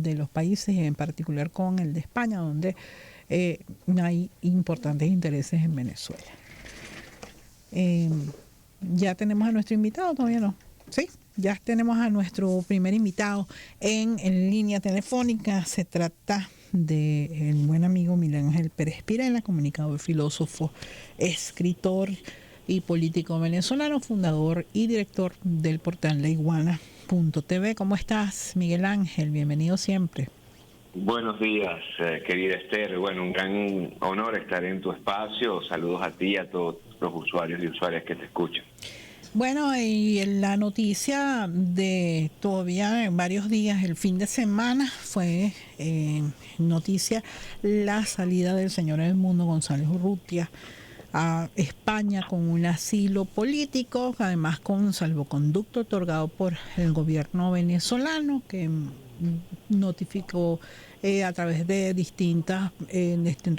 de los países, en particular con el de España, donde hay importantes intereses en Venezuela. Ya tenemos a nuestro invitado, todavía no. Sí, ya tenemos a nuestro primer invitado en línea telefónica. Se trata del buen amigo Miguel Ángel Pérez Pirela, comunicador, filósofo, escritor y político venezolano, fundador y director del portal laiguana.tv. ¿Cómo estás, Miguel Ángel? Bienvenido siempre. Buenos días, querida Esther. Bueno, un gran honor estar en tu espacio. Saludos a ti y a todos los usuarios y usuarias que te escuchan. Bueno, y la noticia de todavía en varios días, el fin de semana, fue noticia la salida del señor Edmundo González Urrutia a España con un asilo político, además con salvoconducto otorgado por el gobierno venezolano, que notificó a través de distintos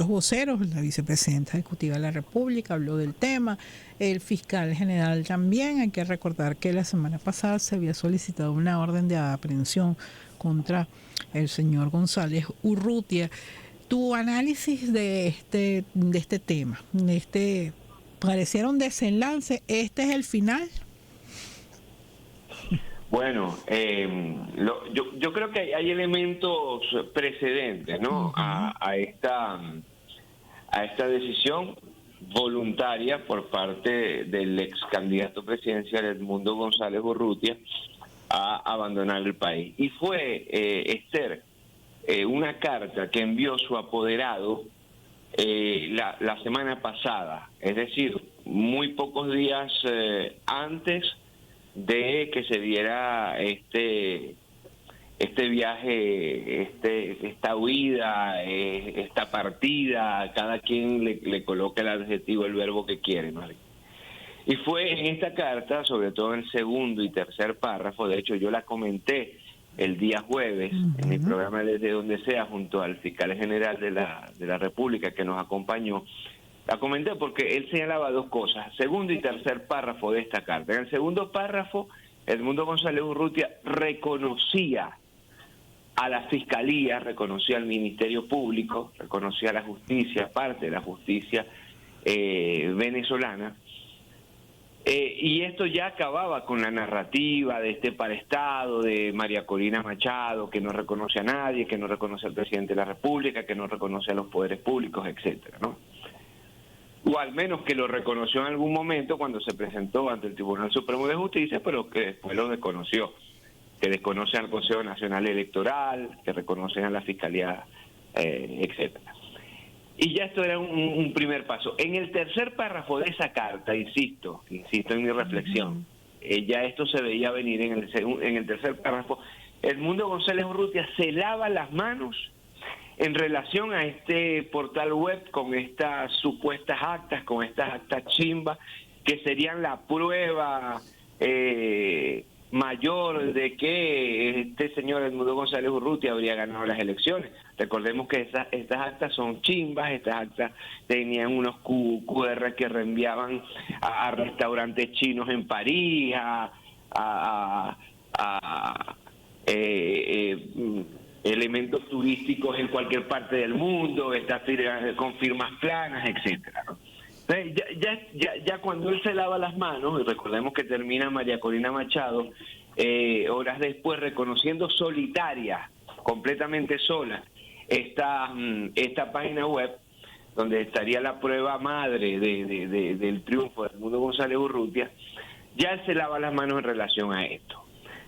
voceros. La vicepresidenta ejecutiva de la República habló del tema, el fiscal general también. Hay que recordar que la semana pasada se había solicitado una orden de aprehensión contra el señor González Urrutia. Tu análisis de este tema, pareciera un desenlace, ¿este es el final? Bueno, yo creo que hay elementos precedentes, ¿no? A esta decisión voluntaria por parte del ex candidato presidencial Edmundo González Urrutia a abandonar el país. Y fue, Esther, una carta que envió su apoderado la semana pasada, es decir, muy pocos días antes de que se diera este viaje, esta huida, esta partida. Cada quien le coloca el adjetivo, el verbo que quiere, ¿no? Y fue en esta carta, sobre todo en el segundo y tercer párrafo. De hecho, yo la comenté el día jueves en mi programa Desde Donde Sea, junto al fiscal general de la República que nos acompañó. La comenté porque él señalaba dos cosas: segundo y tercer párrafo de esta carta. En el segundo párrafo, Edmundo González Urrutia reconocía a la Fiscalía, reconocía al Ministerio Público, reconocía a la justicia, parte de la justicia venezolana. Y esto ya acababa con la narrativa de este paraestado de María Corina Machado, que no reconoce a nadie, que no reconoce al presidente de la República, que no reconoce a los poderes públicos, etcétera, ¿no? O al menos que lo reconoció en algún momento cuando se presentó ante el Tribunal Supremo de Justicia, pero que después lo desconoció, que desconoce al Consejo Nacional Electoral, que reconocen a la Fiscalía, etcétera. Y ya esto era un primer paso. En el tercer párrafo de esa carta, insisto en mi reflexión, ya esto se veía venir en el tercer párrafo. Edmundo González Urrutia se lava las manos en relación a este portal web con estas supuestas actas, con estas actas chimbas, que serían la prueba mayor de que este señor Edmundo González Urrutia habría ganado las elecciones. Recordemos que estas actas son chimbas. Estas actas tenían unos QR que reenviaban a restaurantes chinos en París, elementos turísticos en cualquier parte del mundo, con firmas planas, etcétera, ¿no? Ya cuando él se lava las manos, y recordemos que termina María Corina Machado horas después reconociendo solitaria, completamente sola, esta página web donde estaría la prueba madre del triunfo de Edmundo González Urrutia. Ya él se lava las manos en relación a esto.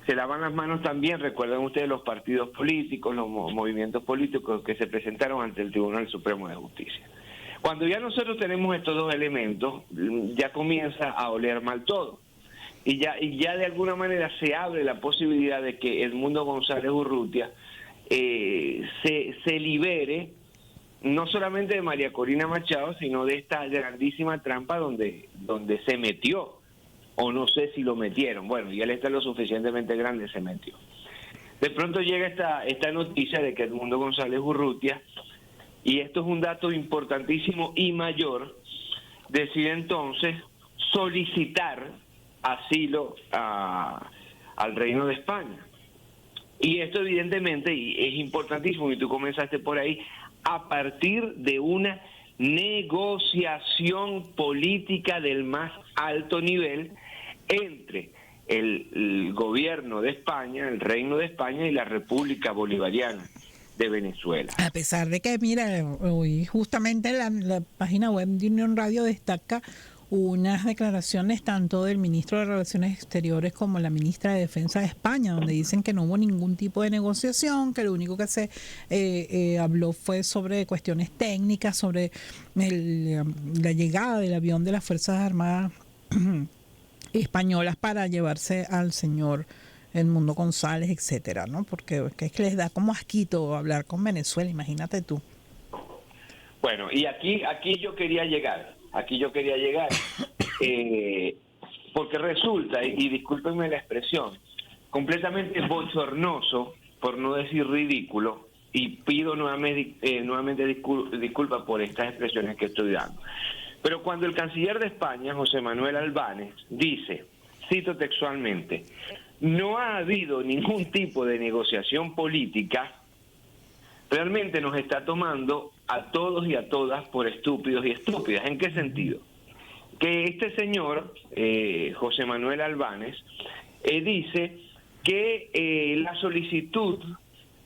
Se lavan las manos también, recuerdan ustedes, los partidos políticos, los movimientos políticos que se presentaron ante el Tribunal Supremo de Justicia. Cuando ya nosotros tenemos estos dos elementos, ya comienza a oler mal todo. Y ya de alguna manera se abre la posibilidad de que Edmundo González Urrutia se libere, no solamente de María Corina Machado, sino de esta grandísima trampa donde se metió. O no sé si lo metieron. Bueno, y él está lo suficientemente grande, se metió. De pronto llega esta noticia de que Edmundo González Urrutia, y esto es un dato importantísimo y mayor, decide entonces solicitar asilo al Reino de España. Y esto evidentemente, y es importantísimo, y tú comenzaste por ahí, a partir de una negociación política del más alto nivel entre el gobierno de España, el Reino de España y la República Bolivariana de Venezuela. A pesar de que, mira, hoy justamente la página web de Unión Radio destaca unas declaraciones tanto del ministro de Relaciones Exteriores como la ministra de Defensa de España, donde dicen que no hubo ningún tipo de negociación, que lo único que se habló fue sobre cuestiones técnicas, sobre la llegada del avión de las Fuerzas Armadas españolas para llevarse al señor Edmundo González, etcétera, ¿no? Porque es que les da como asquito hablar con Venezuela, imagínate tú. Bueno, y aquí yo quería llegar, porque resulta, y discúlpenme la expresión, completamente bochornoso, por no decir ridículo, y pido nuevamente disculpas por estas expresiones que estoy dando. Pero cuando el canciller de España, José Manuel Albáñez, dice, cito textualmente, no ha habido ningún tipo de negociación política, realmente nos está tomando a todos y a todas por estúpidos y estúpidas. ¿En qué sentido? Que este señor, José Manuel Albáñez, dice que la solicitud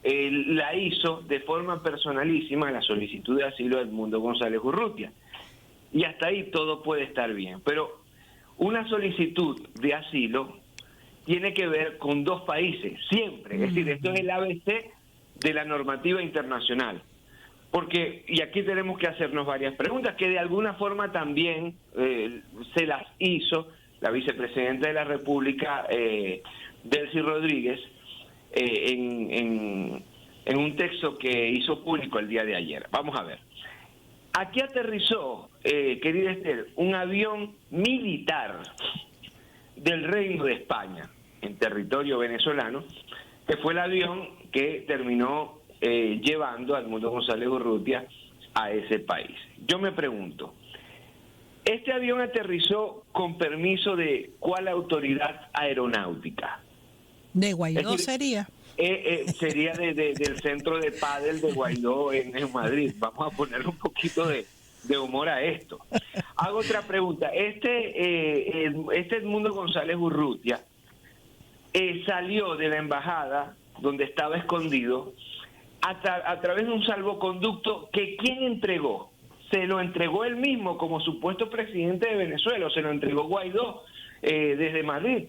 la hizo de forma personalísima, la solicitud de asilo de Edmundo González Urrutia. Y hasta ahí todo puede estar bien. Pero una solicitud de asilo tiene que ver con dos países, siempre. Es decir, esto es el ABC de la normativa internacional. Porque, y aquí tenemos que hacernos varias preguntas, que de alguna forma también se las hizo la vicepresidenta de la República, Delcy Rodríguez, en un texto que hizo público el día de ayer. Vamos a ver. Aquí aterrizó, querida Esther, un avión militar del Reino de España en territorio venezolano, que fue el avión que terminó llevando a Edmundo González Urrutia a ese país. Yo me pregunto, ¿este avión aterrizó con permiso de cuál autoridad aeronáutica? De Guaidó sería. Sería del centro de pádel de Guaidó en Madrid. Vamos a ponerle un poquito de humor a esto. Hago otra pregunta. Este Edmundo González Urrutia salió de la embajada donde estaba escondido a través de un salvoconducto que ¿quién entregó? Se lo entregó él mismo como supuesto presidente de Venezuela, o se lo entregó Guaidó desde Madrid.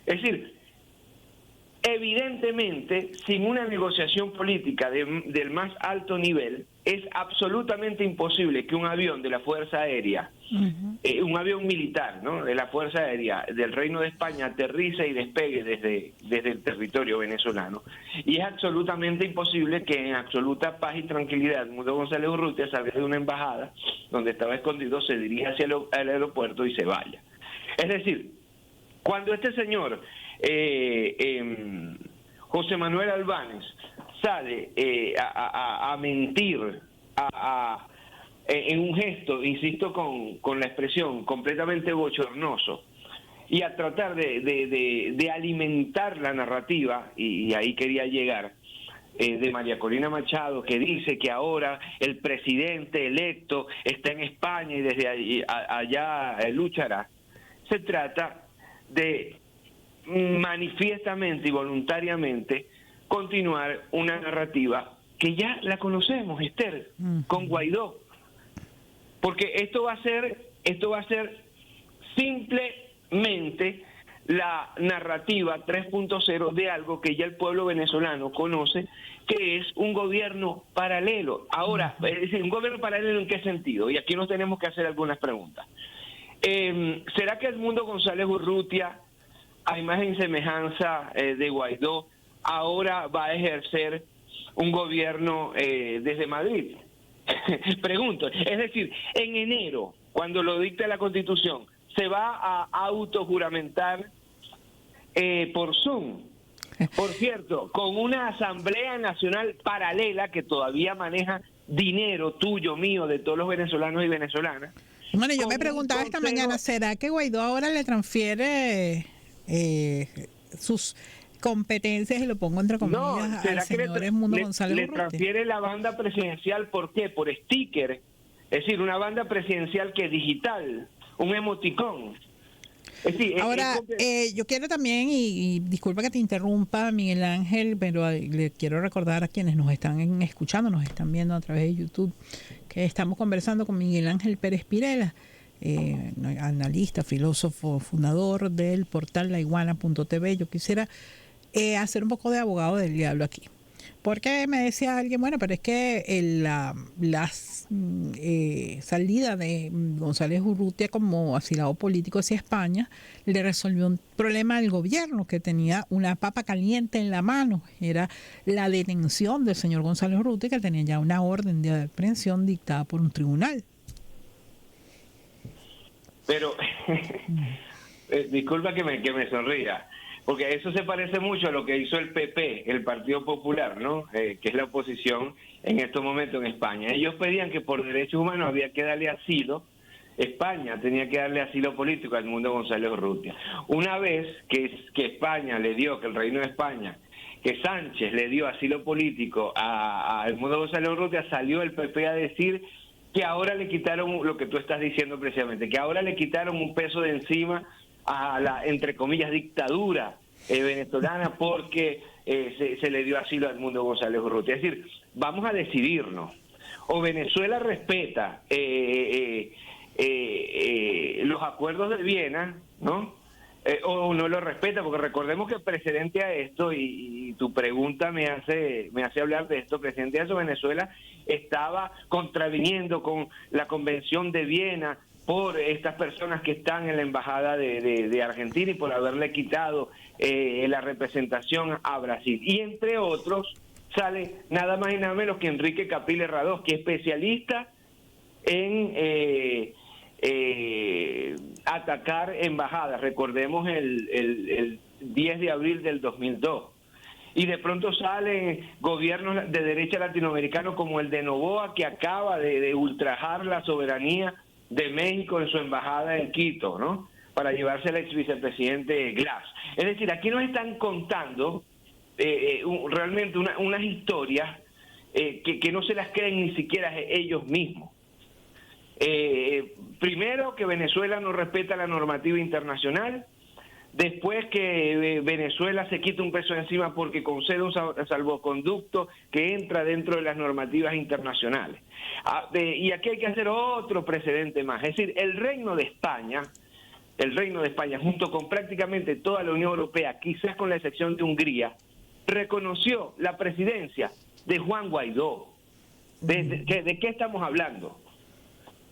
Es decir, evidentemente, sin una negociación política del más alto nivel, es absolutamente imposible que un avión de la Fuerza Aérea, un avión militar, ¿no?, de la Fuerza Aérea del Reino de España aterrice y despegue desde el territorio venezolano. Y es absolutamente imposible que en absoluta paz y tranquilidad Edmundo González Urrutia salga de una embajada donde estaba escondido, se dirija hacia el aeropuerto y se vaya. Es decir, cuando este señor José Manuel Albáñez sale a mentir en un gesto, insisto con la expresión, completamente bochornoso, y a tratar de alimentar la narrativa, y ahí quería llegar, de María Corina Machado, que dice que ahora el presidente electo está en España y desde allá luchará. Se trata de manifiestamente y voluntariamente continuar una narrativa que ya la conocemos, Esther, con Guaidó, porque esto va a ser simplemente la narrativa 3.0 de algo que ya el pueblo venezolano conoce, que es un gobierno paralelo. Ahora, es decir, ¿un gobierno paralelo en qué sentido? Y aquí nos tenemos que hacer algunas preguntas. ¿Será que Edmundo González Urrutia, a imagen y semejanza de Guaidó, ahora va a ejercer un gobierno desde Madrid? Pregunto. Es decir, en enero, cuando lo dicta la Constitución, se va a autojuramentar por Zoom. Por cierto, con una Asamblea Nacional paralela que todavía maneja dinero tuyo, mío, de todos los venezolanos y venezolanas. Bueno, yo me preguntaba esta mañana, ¿será que Guaidó ahora le transfiere competencias, y lo pongo entre comillas, al señor Edmundo González le Urrutia. transfiere la banda presidencial, ¿por qué? Por sticker, es decir, una banda presidencial que es digital, un emoticón. Es decir, ahora, yo quiero también, y disculpa que te interrumpa, Miguel Ángel, pero le quiero recordar a quienes nos están escuchando, nos están viendo a través de YouTube, que estamos conversando con Miguel Ángel Pérez Pirela, analista, filósofo, fundador del portal laiguana.tv. Yo quisiera hacer un poco de abogado del diablo aquí. Porque me decía alguien, bueno, pero es que la salida de González Urrutia como asilado político hacia España le resolvió un problema del gobierno, que tenía una papa caliente en la mano. Era la detención del señor González Urrutia, que tenía ya una orden de aprehensión dictada por un tribunal. Pero, disculpa que me sonría, porque eso se parece mucho a lo que hizo el PP, el Partido Popular, ¿no? Que es la oposición en estos momentos en España. Ellos pedían que por derechos humanos había que darle asilo, España tenía que darle asilo político al Edmundo González Urrutia. Una vez que España le dio, que el Reino de España, que Sánchez le dio asilo político a Edmundo González Urrutia, salió el PP a decir que ahora le quitaron lo que tú estás diciendo precisamente, que ahora le quitaron un peso de encima a la, entre comillas, dictadura venezolana, porque se le dio asilo a Edmundo González Urrutia. Es decir, vamos a decidirnos. O Venezuela respeta los acuerdos de Viena, ¿no? O no lo respeta, porque recordemos que precedente a esto, y tu pregunta me hace hablar de esto, precedente a eso, Venezuela estaba contraviniendo con la Convención de Viena por estas personas que están en la embajada de Argentina y por haberle quitado la representación a Brasil. Y entre otros sale nada más y nada menos que Enrique Capriles Radós, que es especialista en atacar embajadas. Recordemos el 10 de abril del 2002. Y de pronto salen gobiernos de derecha latinoamericanos como el de Noboa, que acaba de ultrajar la soberanía de México en su embajada en Quito, ¿no? Para llevarse al ex vicepresidente Glass. Es decir, aquí nos están contando realmente unas historias que no se las creen ni siquiera ellos mismos. Primero, que Venezuela no respeta la normativa internacional. Después, que Venezuela se quita un peso encima porque concede un salvoconducto que entra dentro de las normativas internacionales. Y aquí hay que hacer otro precedente más. Es decir, el Reino de España, junto con prácticamente toda la Unión Europea, quizás con la excepción de Hungría, reconoció la presidencia de Juan Guaidó. ¿De qué estamos hablando?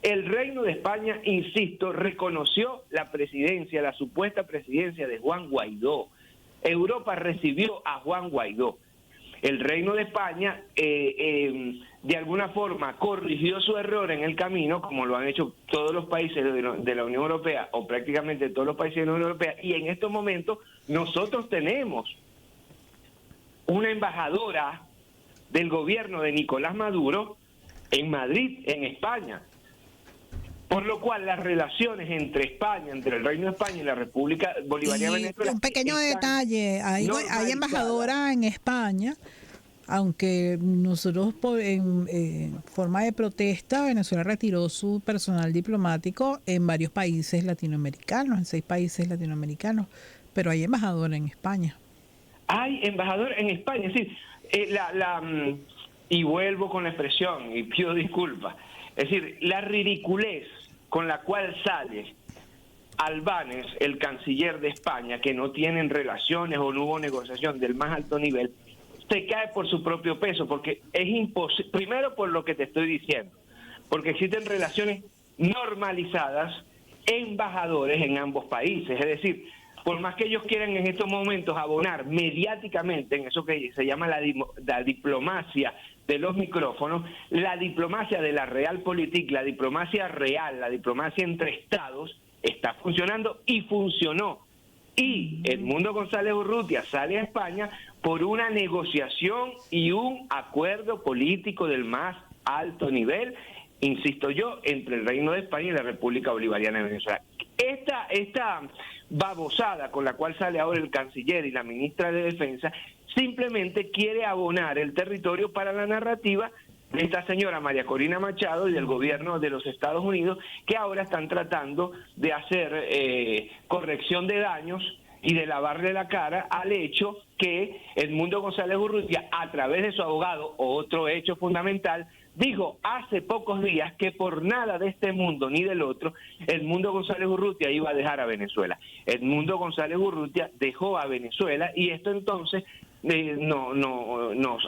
El Reino de España, insisto, reconoció la presidencia, la supuesta presidencia de Juan Guaidó. Europa recibió a Juan Guaidó. El Reino de España, de alguna forma, corrigió su error en el camino, como lo han hecho todos los países de la Unión Europea, o prácticamente todos los países de la Unión Europea, y en estos momentos nosotros tenemos una embajadora del gobierno de Nicolás Maduro en Madrid, en España. Por lo cual las relaciones entre España, entre el Reino de España y la República Bolivariana de Venezuela... Un pequeño detalle, hay embajadora en España, aunque nosotros en forma de protesta, Venezuela retiró su personal diplomático en varios países latinoamericanos, en 6 países latinoamericanos, pero hay embajadora en España. Hay embajador en España, es decir, y vuelvo con la expresión, y pido disculpas, es decir, la ridiculez con la cual sale Albáñez, el canciller de España, que no tienen relaciones o no hubo negociación del más alto nivel, se cae por su propio peso, porque es imposible, primero por lo que te estoy diciendo, porque existen relaciones normalizadas, embajadores en ambos países, es decir, por más que ellos quieran en estos momentos abonar mediáticamente en eso que se llama la diplomacia de los micrófonos, la diplomacia de la realpolitik, la diplomacia real, la diplomacia entre estados, está funcionando y funcionó. Y Edmundo González Urrutia sale a España por una negociación y un acuerdo político del más alto nivel, insisto yo, entre el Reino de España y la República Bolivariana de Venezuela. esta babosada con la cual sale ahora el canciller y la ministra de Defensa simplemente quiere abonar el territorio para la narrativa de esta señora María Corina Machado y del gobierno de los Estados Unidos, que ahora están tratando de hacer corrección de daños y de lavarle la cara al hecho que Edmundo González Urrutia, a través de su abogado, otro hecho fundamental, dijo hace pocos días que por nada de este mundo ni del otro, Edmundo González Urrutia iba a dejar a Venezuela. Edmundo González Urrutia dejó a Venezuela y esto entonces nos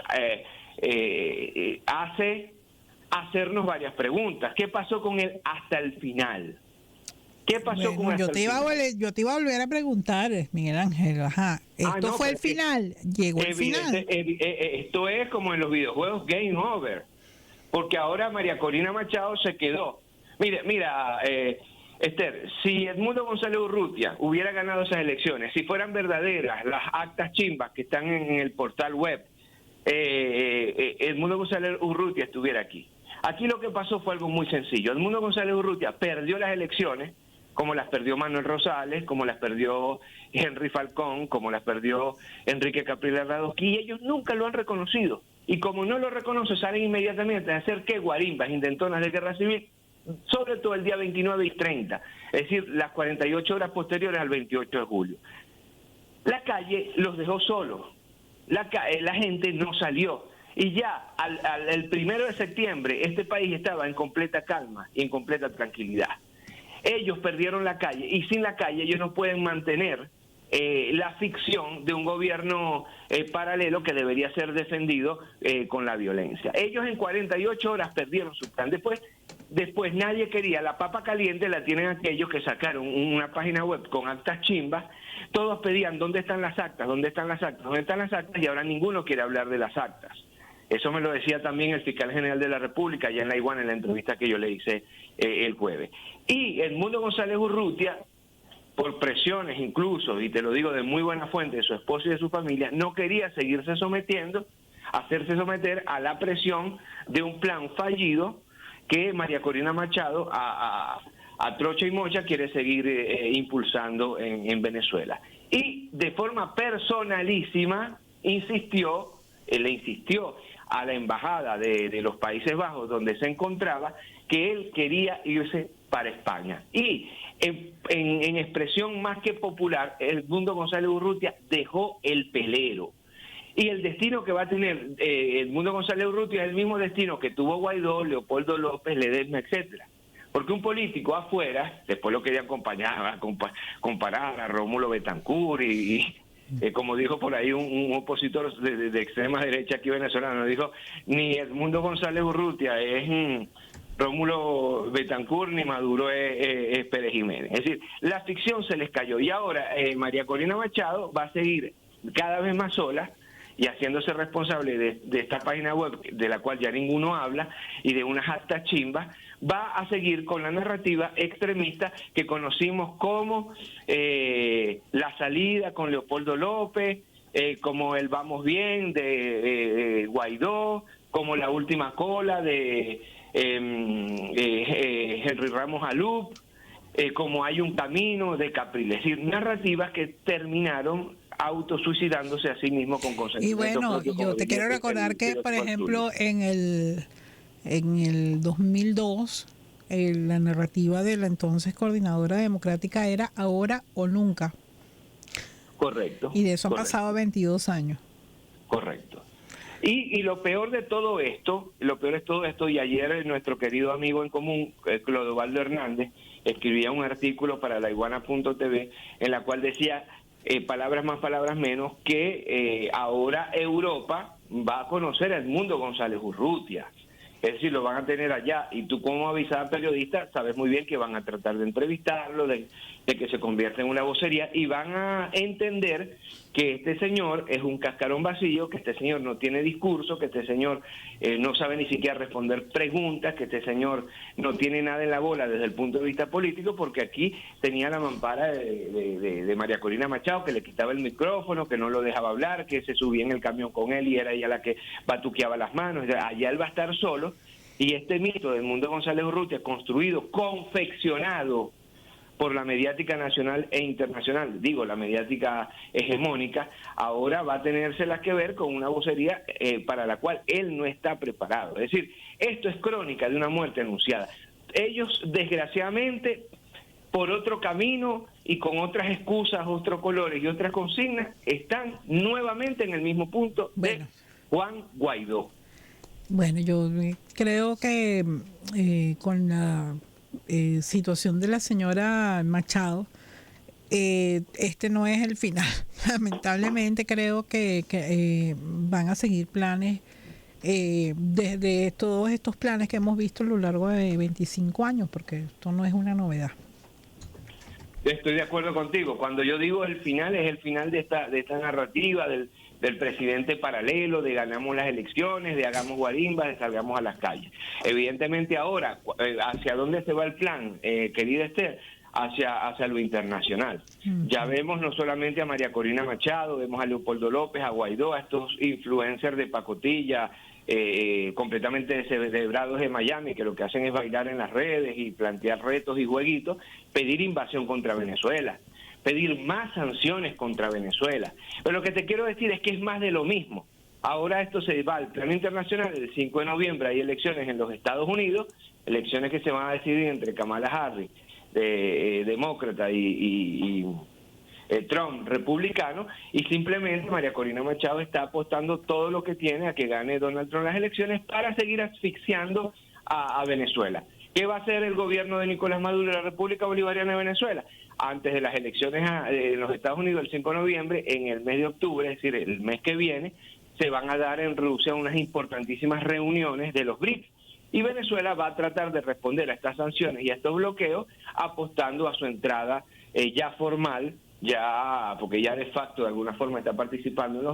hace hacernos varias preguntas. ¿Qué pasó con él hasta el final? ¿Qué pasó con él? Yo te iba a volver a preguntar, Miguel Ángel, ¿esto fue el final? ¿Llegó el final? Esto es como en los videojuegos Game Over, porque ahora María Corina Machado se quedó. Mira, Esther, si Edmundo González Urrutia hubiera ganado esas elecciones, si fueran verdaderas las actas chimbas que están en el portal web, Edmundo González Urrutia estuviera aquí. Aquí lo que pasó fue algo muy sencillo. Edmundo González Urrutia perdió las elecciones, como las perdió Manuel Rosales, como las perdió Henry Falcón, como las perdió Enrique Capriles Radosky, y ellos nunca lo han reconocido. Y como no lo reconoce, salen inmediatamente a hacer ¿qué? Guarimbas, intentonas de guerra civil, sobre todo el día 29 y 30, es decir, las 48 horas posteriores al 28 de julio. La calle los dejó solos, la gente no salió, y ya el 1 de septiembre este país estaba en completa calma y en completa tranquilidad. Ellos perdieron la calle, y sin la calle ellos no pueden mantener la ficción de un gobierno paralelo que debería ser defendido con la violencia. Ellos en 48 horas perdieron su plan. Después nadie quería, la papa caliente la tienen aquellos que sacaron una página web con actas chimbas. Todos pedían ¿dónde están las actas? ¿Dónde están las actas? ¿Dónde están las actas? Y ahora ninguno quiere hablar de las actas. Eso me lo decía también el fiscal general de la República allá en la Iguana en la entrevista que yo le hice el jueves. Y Edmundo González Urrutia, por presiones incluso, y te lo digo de muy buena fuente, de su esposo y de su familia, no quería seguirse sometiendo, hacerse someter a la presión de un plan fallido que María Corina Machado a trocha y mocha quiere seguir impulsando en Venezuela. Y de forma personalísima le insistió a la embajada de los Países Bajos donde se encontraba que él quería irse para España. Y en expresión más que popular, Edmundo González Urrutia dejó el pelero. Y el destino que va a tener Edmundo González Urrutia es el mismo destino que tuvo Guaidó, Leopoldo López, Ledesma, etcétera. Porque un político afuera, después lo querían comparar a Rómulo Betancourt y como dijo por ahí un opositor de extrema derecha aquí venezolano, dijo, ni Edmundo González Urrutia es Rómulo Betancourt, ni Maduro es Pérez Jiménez. Es decir, la ficción se les cayó. Y ahora María Corina Machado va a seguir cada vez más sola y haciéndose responsable de esta página web de la cual ya ninguno habla y de unas actas chimbas, va a seguir con la narrativa extremista que conocimos como la salida con Leopoldo López, como el vamos bien de Guaidó, como la última cola de Henry Ramos Alup, como hay un camino de Capriles, es decir, narrativas que terminaron autosuicidándose a sí mismo con consentimiento. Y bueno, yo te quiero recordar que, por ejemplo, en el 2002, la narrativa de la entonces Coordinadora Democrática era ahora o nunca. Correcto. Y de eso han pasado 22 años. Correcto. Y lo peor de todo esto, y ayer nuestro querido amigo en común, Clodovaldo Hernández, escribía un artículo para laiguana.tv en la cual decía, palabras más, palabras menos, que ahora Europa va a conocer a Edmundo González Urrutia. Es decir, lo van a tener allá, y tú como avisada periodista sabes muy bien que van a tratar de entrevistarlo, de que se convierta en una vocería, y van a entender que este señor es un cascarón vacío, que este señor no tiene discurso, que este señor no sabe ni siquiera responder preguntas, que este señor no tiene nada en la bola desde el punto de vista político, porque aquí tenía la mampara de María Corina Machado, que le quitaba el micrófono, que no lo dejaba hablar, que se subía en el camión con él y era ella la que batuqueaba las manos. Allá él va a estar solo, y este mito del Edmundo González Urrutia, construido, confeccionado por la mediática nacional e internacional, digo, la mediática hegemónica, ahora va a tenérselas que ver con una vocería para la cual él no está preparado. Es decir, esto es crónica de una muerte anunciada. Ellos, desgraciadamente, por otro camino y con otras excusas, otros colores y otras consignas, están nuevamente en el mismo punto de Juan Guaidó. Bueno, yo creo que con la situación de la señora Machado, este no es el final. Lamentablemente creo que van a seguir planes, desde todos estos planes que hemos visto a lo largo de 25 años, porque esto no es una novedad. Estoy de acuerdo contigo. Cuando yo digo el final, es el final de esta narrativa del presidente paralelo, de ganamos las elecciones, de hagamos guarimbas, de salgamos a las calles. Evidentemente ahora, ¿hacia dónde se va el plan, querida Esther? Hacia lo internacional. Ya vemos no solamente a María Corina Machado, vemos a Leopoldo López, a Guaidó, a estos influencers de pacotilla, completamente descerebrados de Miami, que lo que hacen es bailar en las redes y plantear retos y jueguitos, pedir invasión contra Venezuela, pedir más sanciones contra Venezuela. Pero lo que te quiero decir es que es más de lo mismo. Ahora esto se va al plano internacional. El 5 de noviembre hay elecciones en los Estados Unidos, elecciones que se van a decidir entre Kamala Harris, demócrata, y Trump, republicano, y simplemente María Corina Machado está apostando todo lo que tiene a que gane Donald Trump las elecciones para seguir asfixiando a Venezuela. ¿Qué va a hacer el gobierno de Nicolás Maduro y la República Bolivariana de Venezuela? Antes de las elecciones en los Estados Unidos el 5 de noviembre, en el mes de octubre, es decir, el mes que viene, se van a dar en Rusia unas importantísimas reuniones de los BRICS. Y Venezuela va a tratar de responder a estas sanciones y a estos bloqueos apostando a su entrada ya formal, ya porque ya de facto de alguna forma está participando en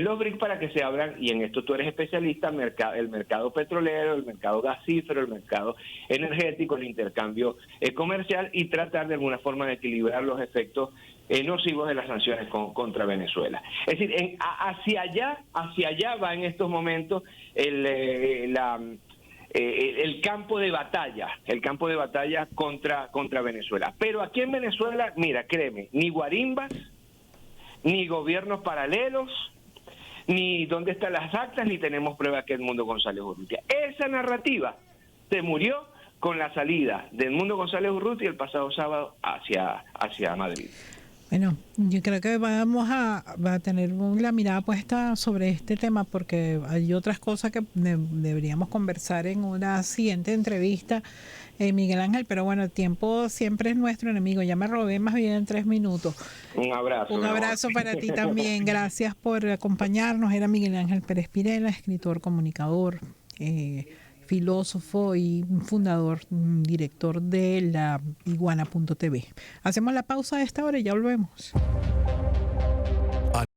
los BRICS para que se abran, y en esto tú eres especialista, el mercado petrolero, el mercado gasífero, el mercado energético, el intercambio comercial, y tratar de alguna forma de equilibrar los efectos nocivos de las sanciones contra Venezuela. Es decir, hacia allá va en estos momentos el campo de batalla contra Venezuela. Pero aquí en Venezuela, mira, créeme, ni guarimbas, ni gobiernos paralelos, ni dónde están las actas, ni tenemos prueba que Edmundo González Urrutia. Esa narrativa se murió con la salida de Edmundo González Urrutia el pasado sábado hacia Madrid. Bueno, yo creo que va a tener la mirada puesta sobre este tema, porque hay otras cosas que deberíamos conversar en una siguiente entrevista, Miguel Ángel, pero bueno, el tiempo siempre es nuestro enemigo. Ya me robé más bien en 3 minutos. Un abrazo. Un abrazo para ti también. Gracias por acompañarnos. Era Miguel Ángel Pérez Pirela, escritor, comunicador, filósofo y fundador, director de la iguana.tv. Hacemos la pausa a esta hora y ya volvemos.